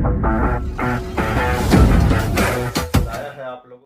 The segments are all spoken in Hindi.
आया है आप लोगों।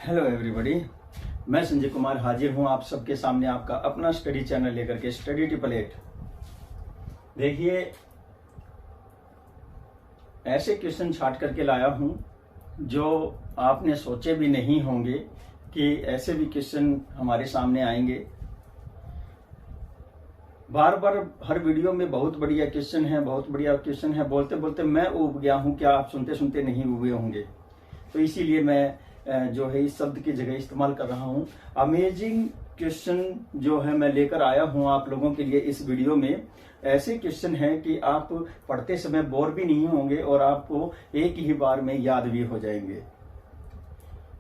हेलो एवरीबॉडी, मैं संजय कुमार हाजिर हूं आप सबके सामने आपका अपना स्टडी चैनल लेकर के स्टडी 888। देखिए, ऐसे क्वेश्चन छाट करके लाया हूं जो आपने सोचे भी नहीं होंगे कि ऐसे भी क्वेश्चन हमारे सामने आएंगे। बार बार हर वीडियो में बहुत बढ़िया क्वेश्चन है, बहुत बढ़िया क्वेश्चन है बोलते बोलते मैं ऊब गया हूं। क्या आप सुनते सुनते नहीं ऊबे होंगे? तो इसीलिए मैं जो है इस शब्द की जगह इस्तेमाल कर रहा हूं। अमेजिंग क्वेश्चन जो है मैं लेकर आया हूं आप लोगों के लिए इस वीडियो में। ऐसे क्वेश्चन हैं कि आप पढ़ते समय बोर भी नहीं होंगे और आपको एक ही बार में याद भी हो जाएंगे।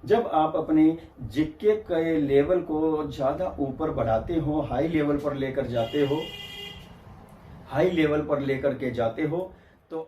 जब आप अपने जीके के लेवल को ज्यादा ऊपर बढ़ाते हो, हाई लेवल पर लेकर जाते हो, हाई लेवल पर लेकर के जाते हो, तो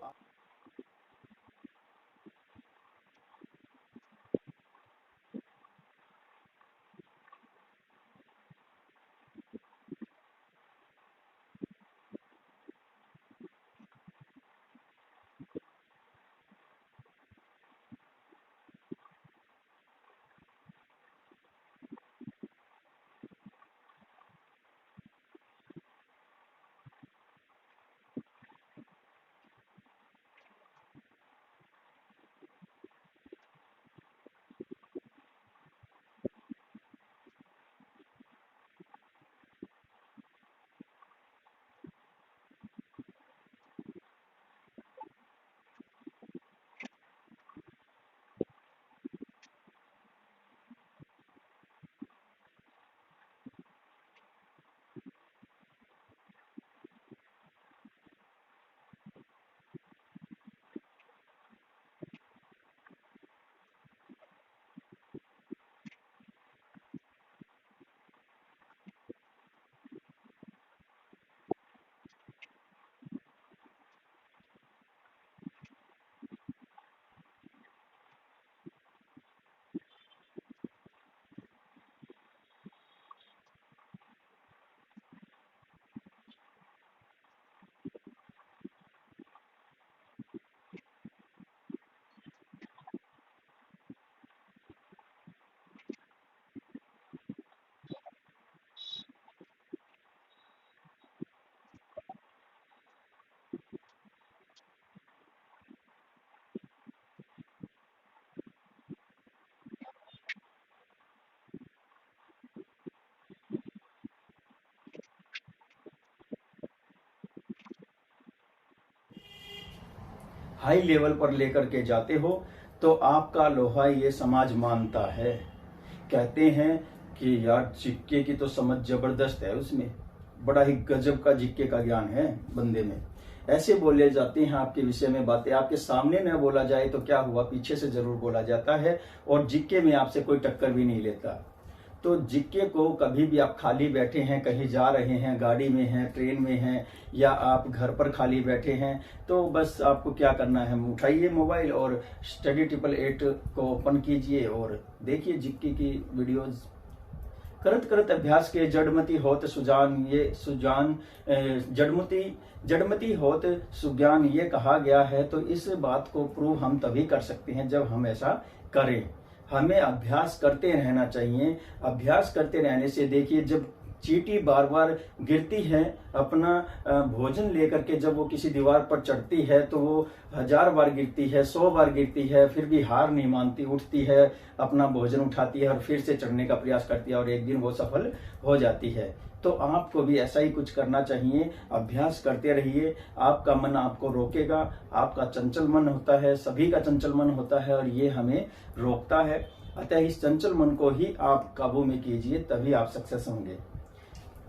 हाई लेवल पर लेकर के जाते हो तो आपका लोहा ये समाज मानता है। कहते हैं कि यार जिक्के की तो समझ जबरदस्त है, उसमें बड़ा ही गजब का जिक्के का ज्ञान है बंदे में। ऐसे बोले जाते हैं आपके विषय में बातें, आपके सामने न बोला जाए तो क्या हुआ, पीछे से जरूर बोला जाता है और जिक्के में आपसे कोई टक्कर भी नहीं लेता। तो जिक्के को कभी भी आप खाली बैठे हैं, कहीं जा रहे हैं, गाड़ी में हैं, ट्रेन में हैं, या आप घर पर खाली बैठे हैं, तो बस आपको क्या करना है, उठाइए मोबाइल और स्टडी 888 को ओपन कीजिए और देखिए जिक्के की वीडियोज। करत करत अभ्यास के जड़मती होत सुजान, ये सुजान जड़मती होत सुज्ञान ये कहा गया है। तो इस बात को प्रूव हम तभी कर सकते हैं जब हम ऐसा करें। हमें अभ्यास करते रहना चाहिए। अभ्यास करते रहने से देखिए, जब चींटी बार बार गिरती है अपना भोजन लेकर के, जब वो किसी दीवार पर चढ़ती है तो वो 1000 बार गिरती है, 100 बार गिरती है, फिर भी हार नहीं मानती, उठती है, अपना भोजन उठाती है और फिर से चढ़ने का प्रयास करती है और एक दिन वो सफल हो जाती है। तो आपको भी ऐसा ही कुछ करना चाहिए, अभ्यास करते रहिए। आपका मन आपको रोकेगा, आपका चंचल मन होता है, सभी का चंचल मन होता है और ये हमें रोकता है। अतः इस चंचल मन को ही आप काबू में कीजिए, तभी आप सक्सेस होंगे।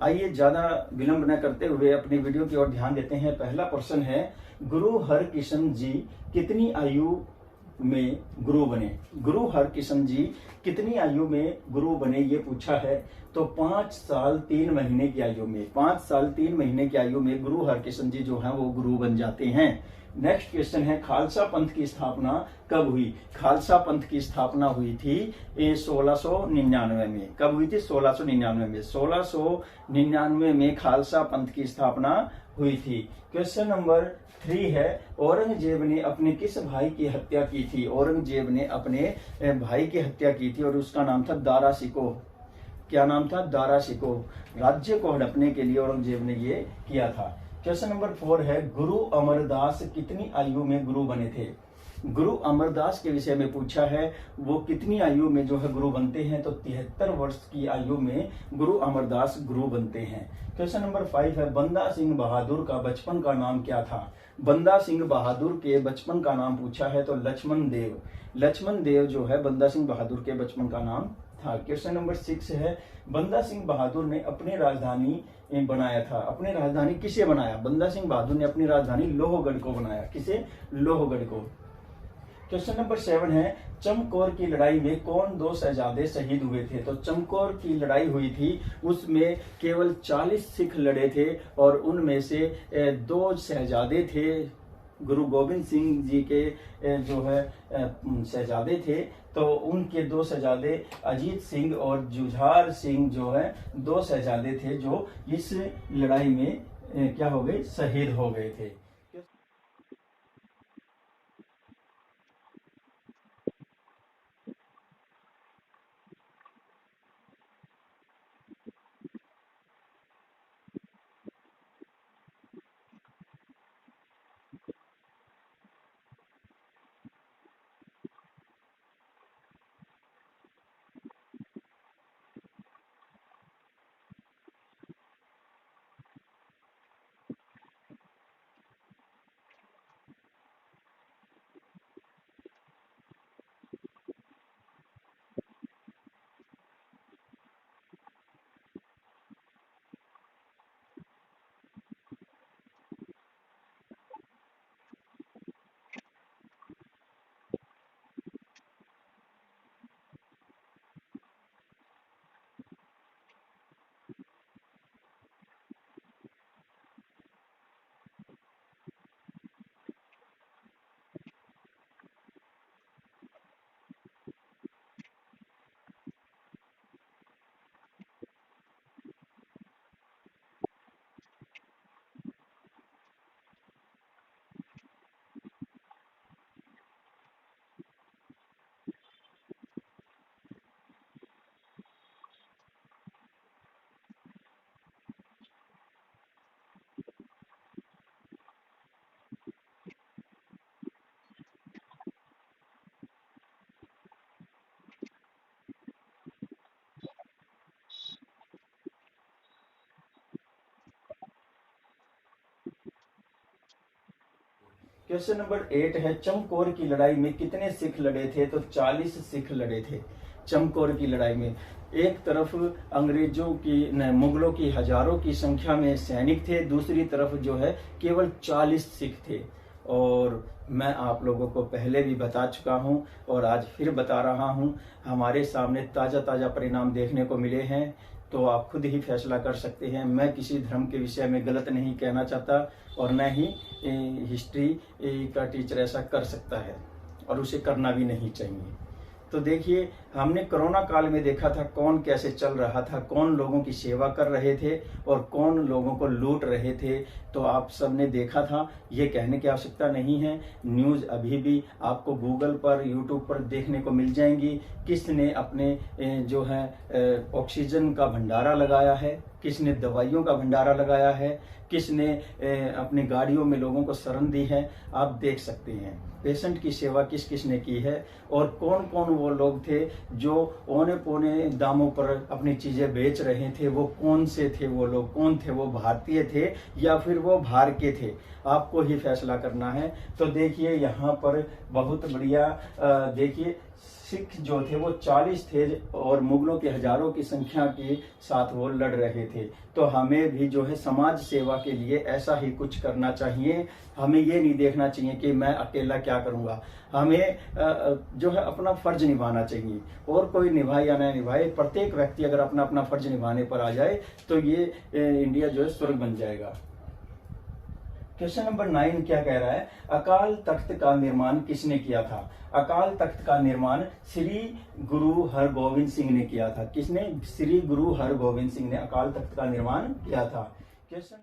आइए ज्यादा विलंब न करते हुए अपनी वीडियो की ओर ध्यान देते हैं। पहला प्रश्न है, गुरु हरकिशन जी कितनी आयु में गुरु बने? गुरु हरकिशन जी कितनी आयु में गुरु बने, ये पूछा है। तो 5 साल 3 महीने की आयु में, 5 साल 3 महीने की आयु में गुरु हरकिशन जी जो हैं वो गुरु बन जाते हैं। नेक्स्ट क्वेश्चन है, खालसा पंथ की स्थापना कब हुई? खालसा पंथ की स्थापना हुई थी 1699 में। कब हुई थी? 1699 में। 1699 में खालसा पंथ की स्थापना हुई थी। क्वेश्चन नंबर 3 है, औरंगजेब ने अपने किस भाई की हत्या की थी? औरंगजेब ने अपने भाई की हत्या की थी और उसका नाम था दारा शिकोह। क्या नाम था? दारा शिकोह। राज्य को हड़पने के लिए औरंगजेब ने ये किया था। क्वेश्चन नंबर 4 है, गुरु अमरदास कितनी आयु में गुरु बने थे? गुरु अमरदास के विषय में पूछा है, वो कितनी आयु में जो है गुरु बनते हैं? तो 73 वर्ष की आयु में गुरु अमरदास गुरु बनते हैं। क्वेश्चन नंबर 5 है, बंदा सिंह बहादुर का बचपन का नाम क्या था? बंदा सिंह बहादुर के बचपन का नाम पूछा है, तो लक्ष्मण देव। लक्ष्मण देव जो है बंदा सिंह बहादुर के बचपन का नाम था। क्वेश्चन नंबर 6 है, बंदा सिंह बहादुर ने अपनी राजधानी बनाया था। अपनी राजधानी किसे बनाया? बंदा सिंह बहादुर ने अपनी राजधानी लोहगढ़ को बनाया। किसे? लोहगढ़ को। क्वेश्चन नंबर 7 है, चमकौर की लड़ाई में कौन 2 शहजादे शहीद हुए थे? तो चमकौर की लड़ाई हुई थी, उसमें केवल 40 सिख लड़े थे और उनमें से 2 शहजादे थे, गुरु गोविंद सिंह जी के जो है शहजादे थे। तो उनके 2 शहजादे अजीत सिंह और जुझार सिंह जो है 2 शहजादे थे जो इस लड़ाई में क्या हो गए? शहीद हो गए थे। क्वेश्चन नंबर 8 है, चमकौर की लड़ाई में कितने सिख लड़े थे? तो 40 सिख लड़े थे चमकौर की लड़ाई में। एक तरफ अंग्रेजों की मुगलों की हजारों की संख्या में सैनिक थे, दूसरी तरफ जो है केवल 40 सिख थे। और मैं आप लोगों को पहले भी बता चुका हूं और आज फिर बता रहा हूं, हमारे सामने ताजा ताजा परिणाम देखने को मिले हैं, तो आप खुद ही फैसला कर सकते हैं। मैं किसी धर्म के विषय में गलत नहीं कहना चाहता और न ही हिस्ट्री का टीचर ऐसा कर सकता है और उसे करना भी नहीं चाहिए। तो देखिए, हमने कोरोना काल में देखा था कौन कैसे चल रहा था, कौन लोगों की सेवा कर रहे थे और कौन लोगों को लूट रहे थे। तो आप सबने देखा था, ये कहने की आवश्यकता नहीं है। न्यूज़ अभी भी आपको गूगल पर, यूट्यूब पर देखने को मिल जाएंगी। किसने अपने जो है ऑक्सीजन का भंडारा लगाया है, किसने दवाइयों का भंडारा लगाया है, किसने अपनी गाड़ियों में लोगों को शरण दी है। आप देख सकते हैं पेशेंट की सेवा किस किस ने की है और कौन कौन वो लोग थे जो औने पौने दामों पर अपनी चीजें बेच रहे थे। वो कौन से थे, वो लोग कौन थे, वो भारतीय थे या फिर वो बाहर के थे, आपको ही फैसला करना है। तो देखिए यहाँ पर बहुत बढ़िया, देखिए सिख जो थे वो 40 थे और मुगलों के हजारों की संख्या के साथ वो लड़ रहे थे। तो हमें भी जो है समाज सेवा के लिए ऐसा ही कुछ करना चाहिए। हमें ये नहीं देखना चाहिए कि मैं अकेला क्या करूंगा। हमें जो है अपना फर्ज निभाना चाहिए, और कोई निभाए या ना निभाए, प्रत्येक व्यक्ति अगर अपना अपना फर्ज निभाने पर आ जाए तो ये इंडिया जो है स्वर्ग बन जाएगा। क्वेश्चन नंबर 9 क्या कह रहा है, अकाल तख्त का निर्माण किसने किया था। अकाल तख्त का निर्माण श्री गुरु हरगोविंद सिंह ने किया था। किसने? श्री गुरु हरगोविंद सिंह ने अकाल तख्त का निर्माण किया था। क्वेश्चन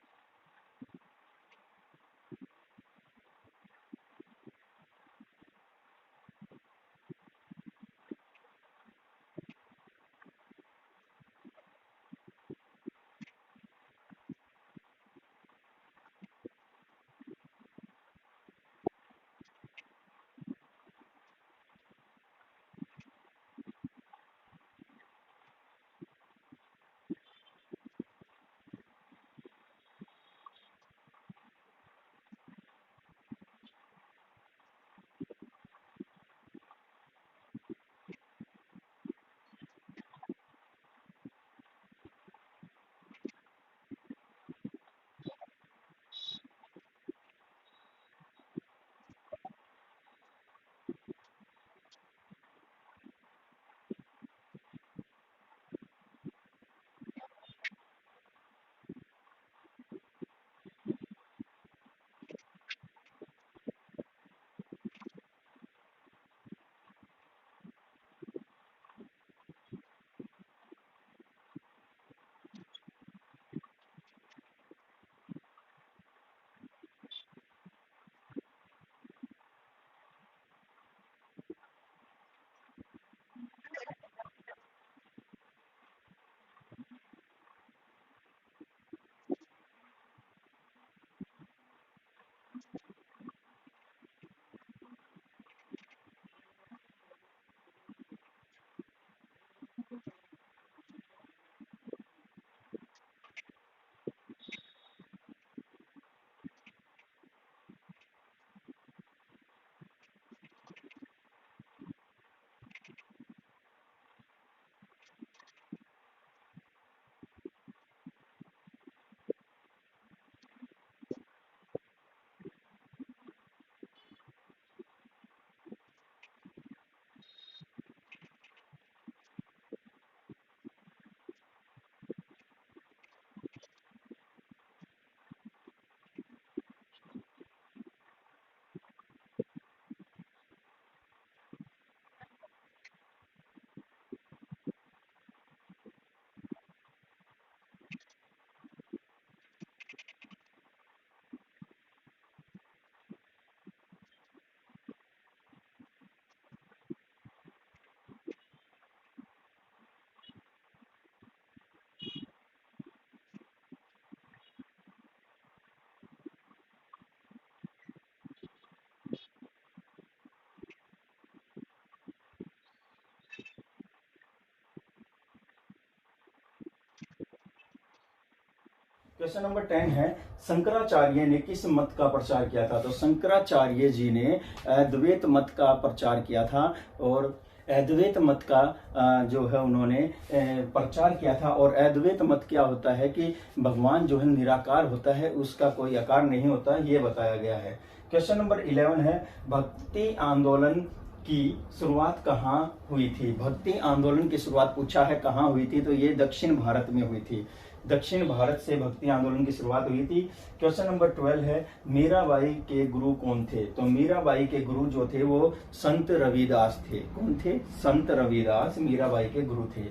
क्वेश्चन नंबर 10 है, शंकराचार्य ने किस मत का प्रचार किया था। तो शंकराचार्य जी ने अद्वैत मत का प्रचार किया था और अद्वैत मत का जो है उन्होंने प्रचार किया था। और अद्वैत मत क्या होता है कि भगवान जो है निराकार होता है, उसका कोई आकार नहीं होता, ये बताया गया है। क्वेश्चन नंबर 11 है, भक्ति आंदोलन की शुरुआत कहाँ हुई थी। भक्ति आंदोलन की शुरुआत पूछा है कहाँ हुई थी, तो ये दक्षिण भारत में हुई थी। दक्षिण भारत से भक्ति आंदोलन की शुरुआत हुई थी। क्वेश्चन नंबर 12 है, मीराबाई के गुरु कौन थे? तो मीराबाई के गुरु जो थे वो संत रविदास थे। कौन थे? संत रविदास मीराबाई के गुरु थे।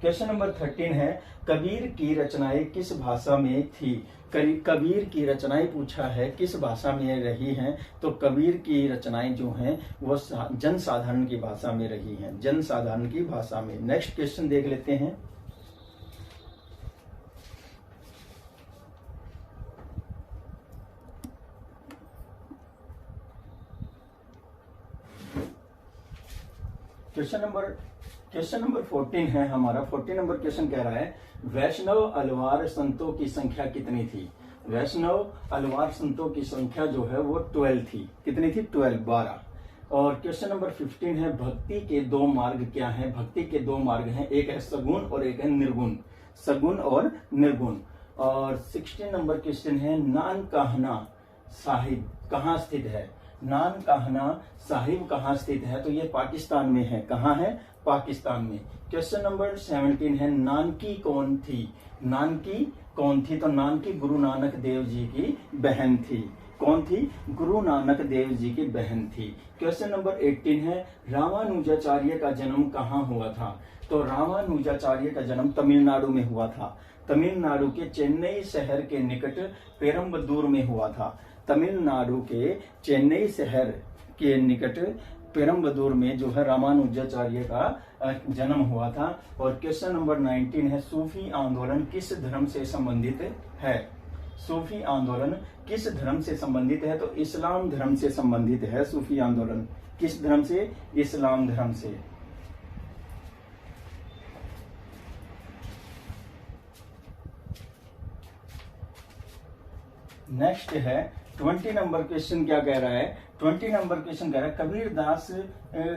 क्वेश्चन नंबर 13 है, कबीर की रचनाएं किस भाषा में थी? कबीर की रचनाएं पूछा है किस भाषा में रही हैं? तो कबीर की रचनाएं जो हैं वो जनसाधारण की भाषा में रही हैं, जनसाधारण की भाषा में। नेक्स्ट क्वेश्चन देख लेते हैं। क्वेश्चन नंबर 14 है हमारा। 14 नंबर क्वेश्चन कह रहा है, वैष्णव अलवार संतों की संख्या कितनी थी? वैष्णव अलवार संतों की संख्या जो है वो 12 थी। कितनी थी? 12। और क्वेश्चन नंबर 15 है, भक्ति के दो मार्ग क्या हैं? भक्ति के दो मार्ग हैं, एक है सगुण और एक है निर्गुण। सगुण और निर्गुण। और 16 नंबर क्वेश्चन है, नानकाना साहिब कहाँ स्थित है? नानकाना साहिब कहाँ स्थित है? तो ये पाकिस्तान में है। कहाँ है? पाकिस्तान में। क्वेश्चन नंबर 17 है, नानकी कौन थी? नानकी कौन थी? तो नानकी गुरु नानक देव जी की बहन थी। कौन थी? गुरु नानक देव जी की बहन थी। क्वेश्चन नंबर 18 है, रामानुजाचार्य का जन्म कहाँ हुआ था? तो रामानुजाचार्य का जन्म तमिलनाडु में हुआ था। तमिलनाडु के चेन्नई शहर के निकट पेरम्बदूर में हुआ था। तमिलनाडु के चेन्नई शहर के निकट पेरम्बदूर में जो है रामानुजाचार्य का जन्म हुआ था। और क्वेश्चन नंबर 19 है, सूफी आंदोलन किस धर्म से संबंधित है? सूफी आंदोलन किस धर्म से संबंधित है? तो इस्लाम धर्म से संबंधित है सूफी आंदोलन। किस धर्म से? इस्लाम धर्म से। नेक्स्ट है 20 नंबर क्वेश्चन। क्या कह रहा है? 20 नंबर क्वेश्चन कह रहा है, कबीरदास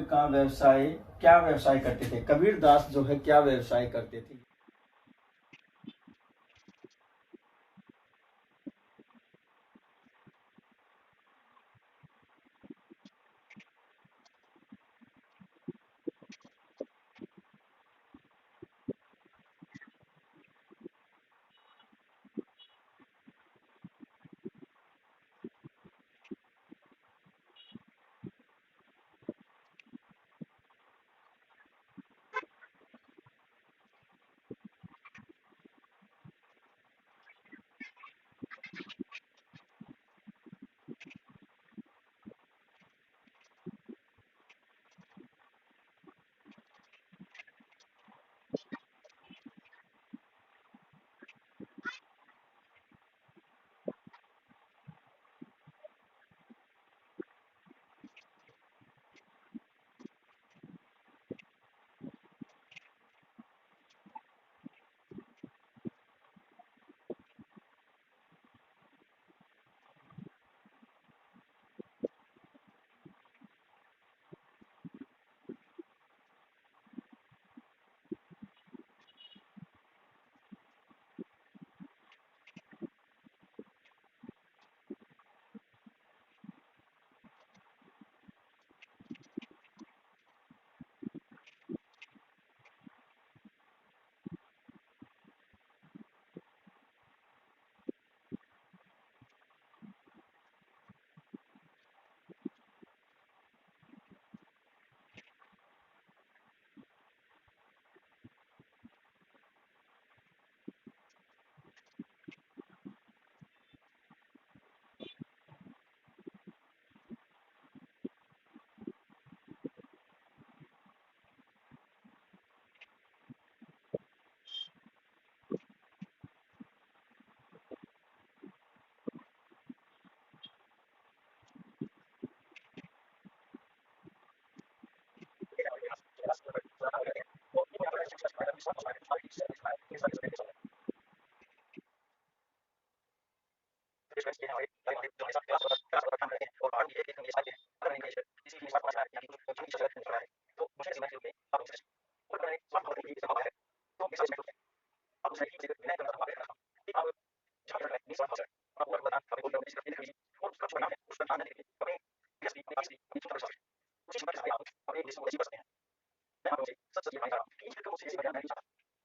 का व्यवसाय क्या व्यवसाय करते थे? कबीरदास जो है क्या व्यवसाय करते थे?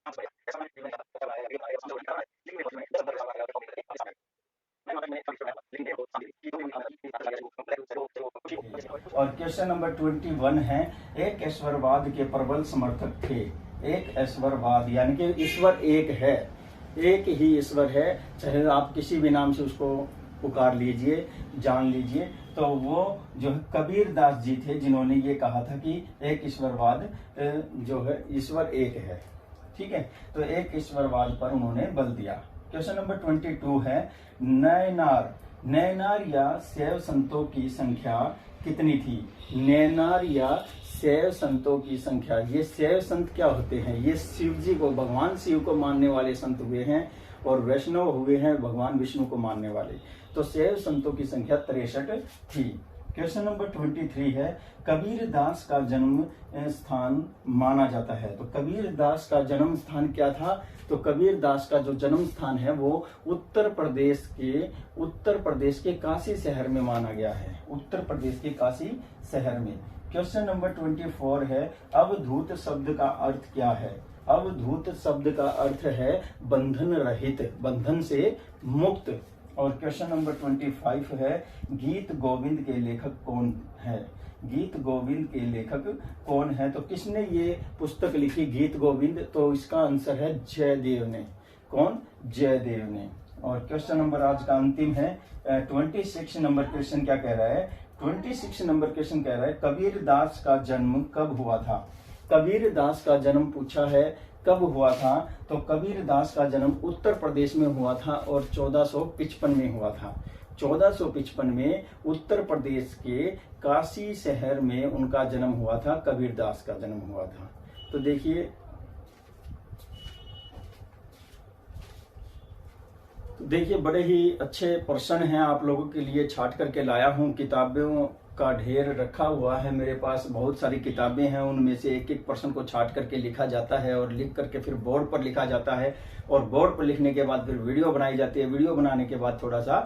और क्वेश्चन नंबर 21 है, एक ईश्वरवाद के प्रबल समर्थक थे। एक ईश्वरवाद यानी कि ईश्वर एक है, एक ही ईश्वर है, चाहे आप किसी भी नाम से उसको पुकार लीजिए, जान लीजिए। तो वो जो है कबीर दास जी थे जिन्होंने ये कहा था कि एक ईश्वरवाद जो है ईश्वर एक है। ठीक है, तो एक ईश्वरवाद पर उन्होंने बल दिया। क्वेश्चन नंबर 22 है, नैनार नैनार या शैव संतों की संख्या कितनी थी? नैनार या शैव संतों की संख्या, ये शैव संत क्या होते हैं? ये शिव जी को, भगवान शिव को मानने वाले संत हुए हैं, और वैष्णव हुए हैं भगवान विष्णु को मानने वाले। तो शैव संतों की संख्या 63 थी। क्वेश्चन नंबर 23 है, कबीर दास का जन्म स्थान माना जाता है। तो कबीर दास का जन्म स्थान क्या था? तो कबीर दास का जो जन्म स्थान है वो उत्तर प्रदेश के काशी शहर में माना गया है। उत्तर प्रदेश के काशी शहर में। क्वेश्चन नंबर 24 है, अवधूत शब्द का अर्थ क्या है? अवधूत शब्द का अर्थ है बंधन रहित, बंधन से मुक्त। और क्वेश्चन नंबर 25 है, गीत गोविंद के लेखक कौन है? गीत गोविंद के लेखक कौन है? तो किसने ये पुस्तक लिखी गीत गोविंद? तो इसका आंसर है जयदेव ने। कौन? जयदेव ने। और क्वेश्चन नंबर आज का अंतिम है 26 नंबर क्वेश्चन क्या कह रहा है? 26 नंबर क्वेश्चन कह रहा है, कबीर दास का जन्म कब हुआ था? कबीर दास का जन्म पूछा है, कब हुआ था? तो कबीर दास का जन्म उत्तर प्रदेश में हुआ था और 1455 में हुआ था। 1455 में उत्तर प्रदेश के काशी शहर में उनका जन्म हुआ था, कबीर दास का जन्म हुआ था। तो देखिए बड़े ही अच्छे प्रश्न हैं, आप लोगों के लिए छाट करके लाया हूं। किताबों का ढेर रखा हुआ है मेरे पास, बहुत सारी किताबें हैं, उनमें से एक एक प्रश्न को छाट करके लिखा जाता है और लिख करके फिर बोर्ड पर लिखा जाता है, और बोर्ड पर लिखने के बाद फिर वीडियो बनाई जाती है। वीडियो बनाने के बाद थोड़ा सा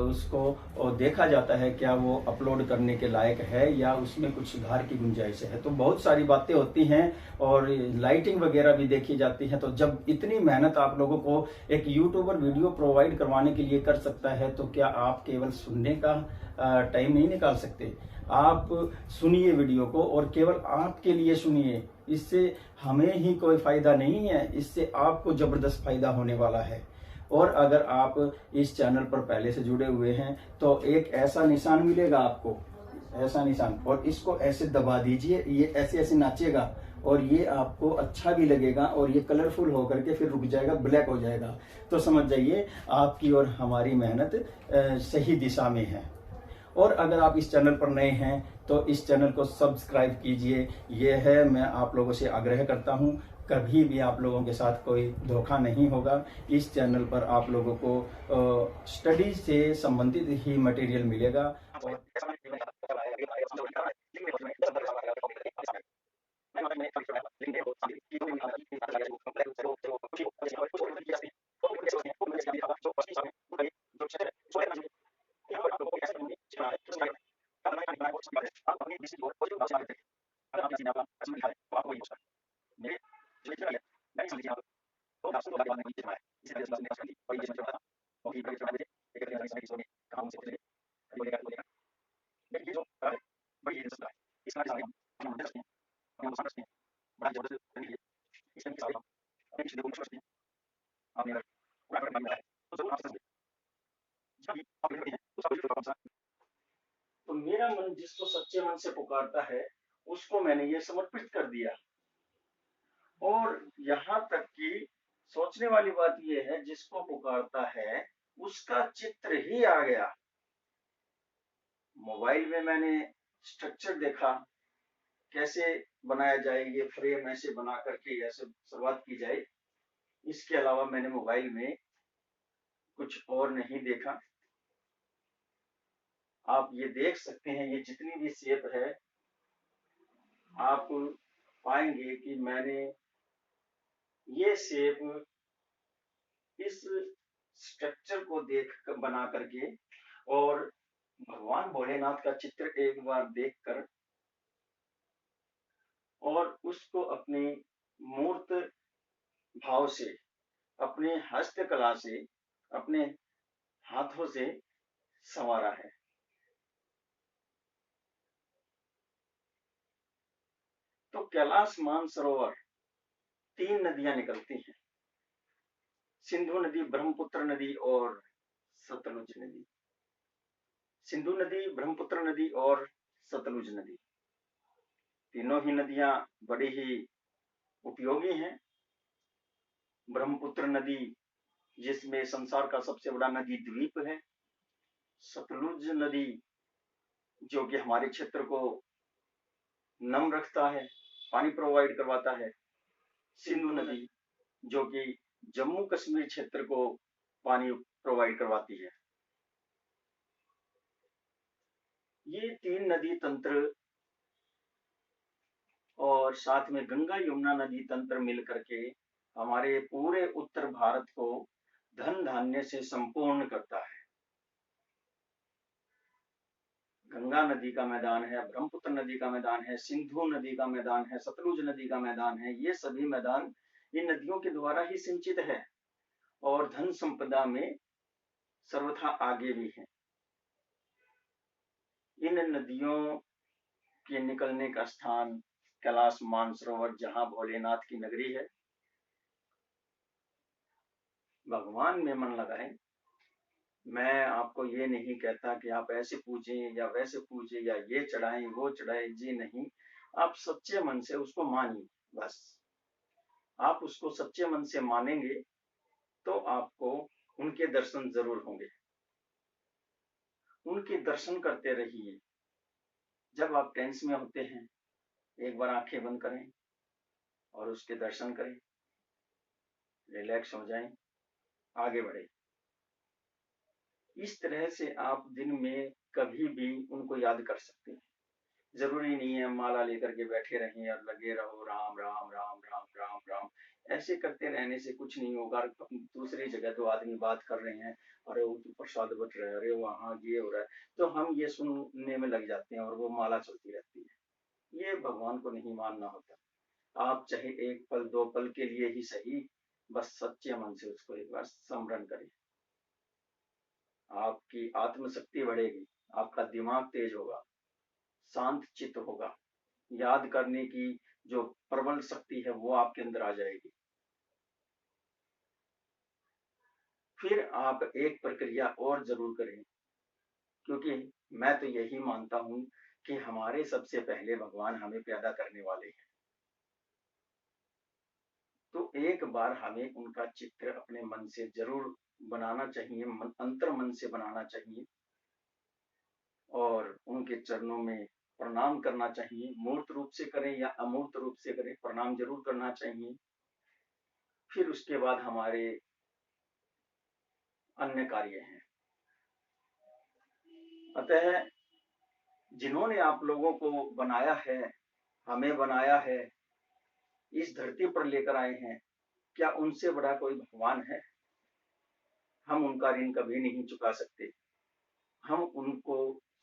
उसको देखा जाता है क्या वो अपलोड करने के लायक है या उसमें कुछ सुधार की गुंजाइश है। तो बहुत सारी बातें होती हैं और लाइटिंग वगैरह भी देखी जाती है। तो जब इतनी मेहनत आप लोगों को एक यूट्यूबर वीडियो प्रोवाइड करवाने के लिए कर सकता है, तो क्या आप केवल सुनने का टाइम नहीं निकाल सकते? आप सुनिए वीडियो को और केवल आपके लिए सुनिए, इससे हमें ही कोई फायदा नहीं है, इससे आपको जबरदस्त फायदा होने वाला है। और अगर आप इस चैनल पर पहले से जुड़े हुए हैं तो एक ऐसा निशान मिलेगा आपको, ऐसा निशान, और इसको ऐसे दबा दीजिए, ये ऐसे ऐसे नाचेगा और ये आपको अच्छा भी लगेगा और ये कलरफुल होकर के फिर रुक जाएगा, ब्लैक हो जाएगा। तो समझ जाइए आपकी और हमारी मेहनत सही दिशा में है। और अगर आप इस चैनल पर नए हैं तो इस चैनल को सब्सक्राइब कीजिए। ये है, मैं आप लोगों से आग्रह करता हूँ, कभी भी आप लोगों के साथ कोई धोखा नहीं होगा। इस चैनल पर आप लोगों को स्टडी से संबंधित ही मटेरियल मिलेगा। और तो मेरा मन जिसको सच्चे मन से पुकारता है उसको मैंने ये समर्पित कर दिया। और यहाँ तक कि सोचने वाली बात यह है, जिसको पुकारता है उसका चित्र ही आ गया। मोबाइल में मैंने स्ट्रक्चर देखा कैसे बनाया जाए, ये फ्रेम ऐसे बना करके ऐसे शुरुआत की जाए। इसके अलावा मैंने मोबाइल में कुछ और नहीं देखा। आप ये देख सकते हैं, ये जितनी भी शेप है आप पाएंगे कि मैंने ये शेप इस स्ट्रक्चर को देख कर बना करके और भगवान भोलेनाथ का चित्र एक बार देखकर और उसको अपनी मूर्त भाव से, अपने हस्तकला से, अपने हाथों से संवारा है। तो कैलाश मानसरोवर 3 नदियां निकलती हैं, सिंधु नदी, ब्रह्मपुत्र नदी और सतलुज नदी। सिंधु नदी, ब्रह्मपुत्र नदी और सतलुज नदी, तीनों ही नदियां बड़ी ही उपयोगी हैं। ब्रह्मपुत्र नदी जिसमें संसार का सबसे बड़ा नदी द्वीप है, सतलुज नदी जो कि हमारे क्षेत्र को नम रखता है, पानी प्रोवाइड करवाता है, सिंधु नदी जो कि जम्मू कश्मीर क्षेत्र को पानी प्रोवाइड करवाती है। ये 3 नदी तंत्र और साथ में गंगा यमुना नदी तंत्र मिलकर के हमारे पूरे उत्तर भारत को धन धान्य से संपूर्ण करता है। गंगा नदी का मैदान है, ब्रह्मपुत्र नदी का मैदान है, सिंधु नदी का मैदान है, सतलुज नदी का मैदान है। ये सभी मैदान इन नदियों के द्वारा ही सिंचित है और धन संपदा में सर्वथा आगे भी है। इन नदियों के निकलने का स्थान कैलाश मानसरोवर, जहां भोलेनाथ की नगरी है। भगवान में मन लगाएं। मैं आपको ये नहीं कहता कि आप ऐसे पूजें या वैसे पूजें या ये चढ़ाएं वो चढ़ाएं, जी नहीं। आप सच्चे मन से उसको मानिए, बस। आप उसको सच्चे मन से मानेंगे तो आपको उनके दर्शन जरूर होंगे। उनके दर्शन करते रहिए। जब आप टेंस में होते हैं, एक बार आंखें बंद करें और उसके दर्शन करें, रिलैक्स हो जाएं, आगे बढ़े। इस तरह से आप दिन में कभी भी उनको याद कर सकते हैं। जरूरी नहीं है माला लेकर के बैठे रहें और लगे रहो राम राम राम राम राम राम। ऐसे करते रहने से कुछ नहीं होगा। दूसरी जगह तो आदमी बात कर रहे हैं, अरे वो तो प्रसाद बट रहा है, अरे वहां ये हो रहा है, तो हम ये सुनने में लग जाते हैं और वो माला चलती रहती है। ये भगवान को नहीं मानना होता। आप चाहे एक पल 2 पल के लिए ही सही, बस सच्चे मन से उसको एक बार स्मरण करें। आपकी आत्मशक्ति बढ़ेगी, आपका दिमाग तेज होगा, शांत चित्त होगा, याद करने की जो प्रबल शक्ति है वो आपके अंदर आ जाएगी। फिर आप एक प्रक्रिया और जरूर करें, क्योंकि मैं तो यही मानता हूं कि हमारे सबसे पहले भगवान हमें पैदा करने वाले हैं। तो एक बार हमें उनका चित्र अपने मन से जरूर बनाना चाहिए, अंतर मन से बनाना चाहिए और उनके चरणों में प्रणाम करना चाहिए। मूर्त रूप से करें या अमूर्त रूप से करें, प्रणाम जरूर करना चाहिए। फिर उसके बाद हमारे अन्य कार्य हैं। अतः जिन्होंने आप लोगों को बनाया है, हमें बनाया है, इस धरती पर लेकर आए हैं, क्या उनसे बड़ा कोई भगवान है? हम उनका ऋण कभी नहीं चुका सकते। हम उनको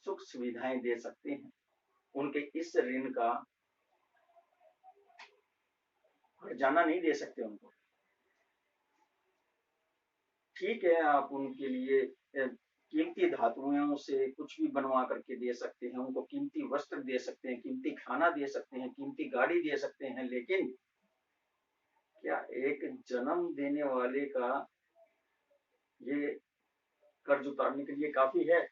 सुख सुविधाएं दे सकते हैं, उनके इस ऋण का हर्जाना नहीं दे सकते उनको। ठीक है, आप उनके लिए कीमती धातुओं से कुछ भी बनवा करके दे सकते हैं, उनको कीमती वस्त्र दे सकते हैं, कीमती खाना दे सकते हैं, कीमती गाड़ी दे सकते हैं, लेकिन क्या एक जन्म देने वाले का ये कर्ज उतारने के लिए काफी है?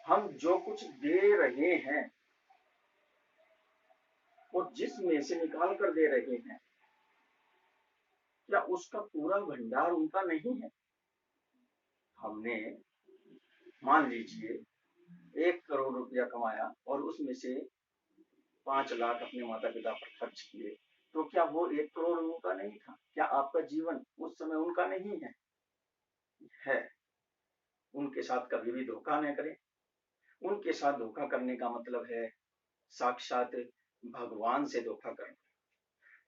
हम जो कुछ दे रहे हैं और जिस में से निकाल कर दे रहे हैं, क्या उसका पूरा भंडार उनका नहीं है? हमने मान लीजिए 1 करोड़ रुपया कमाया और उसमें से 5 लाख अपने माता पिता पर खर्च किए, तो क्या वो 1 करोड़ उनका नहीं था? क्या आपका जीवन उस समय उनका नहीं है? है। उनके साथ कभी भी धोखा न करें। उनके साथ धोखा करने का मतलब है साक्षात भगवान से धोखा करना,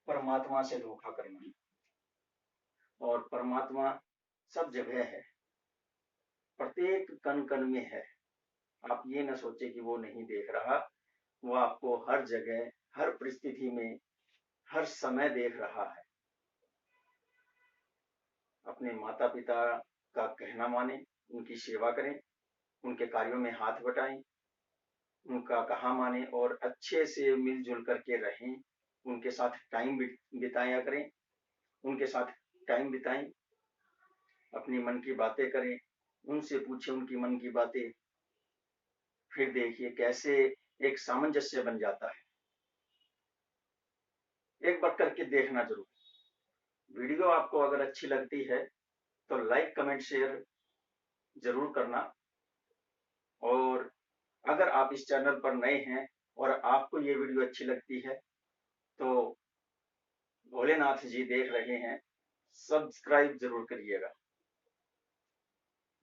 परमात्मा से धोखा करना। और परमात्मा सब जगह है, प्रत्येक कण कण में है। आप ये न सोचे कि वो नहीं देख रहा, वो आपको हर जगह, हर परिस्थिति में, हर समय देख रहा है। अपने माता पिता का कहना माने, उनकी सेवा करें, उनके कार्यों में हाथ बटाएं, उनका कहा माने और अच्छे से मिलजुल करके रहें, उनके साथ टाइम बिताया करें, उनके साथ टाइम बिताएं, अपनी मन की बातें करें, उनसे पूछें उनकी मन की बातें, फिर देखिए कैसे एक सामंजस्य बन जाता है। एक बार करके देखना जरूर। वीडियो आपको अगर अच्छी लगती है तो लाइक कमेंट शेयर जरूर करना, और अगर आप इस चैनल पर नए हैं और आपको ये वीडियो अच्छी लगती है तो भोलेनाथ जी देख रहे हैं, सब्सक्राइब जरूर करिएगा।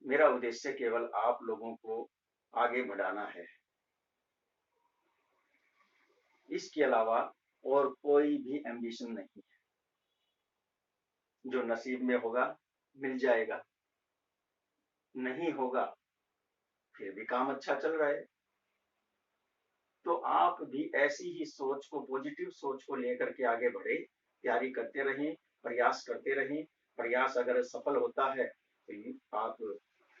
मेरा उद्देश्य केवल आप लोगों को आगे बढ़ाना है, इसके अलावा और कोई भी एम्बिशन नहीं है। जो नसीब में होगा मिल जाएगा, नहीं होगा फिर भी काम अच्छा चल रहा है। तो आप भी ऐसी ही सोच को, पॉजिटिव सोच को लेकर के आगे बढ़े, तैयारी करते रहें, प्रयास करते रहें। प्रयास अगर सफल होता है तो आप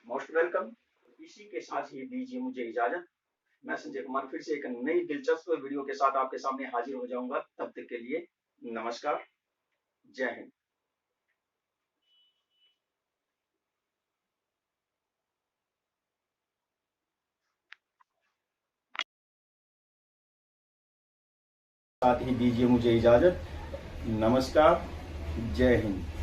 मोस्ट वेलकम। इसी के साथ ही दीजिए मुझे इजाजत। मैं संजय कुमार फिर से एक नई दिलचस्प वीडियो के साथ आपके सामने हाजिर हो जाऊंगा। तब तक के लिए नमस्कार, जय हिंद। साथ ही दीजिए मुझे इजाजत। नमस्कार, जय हिंद।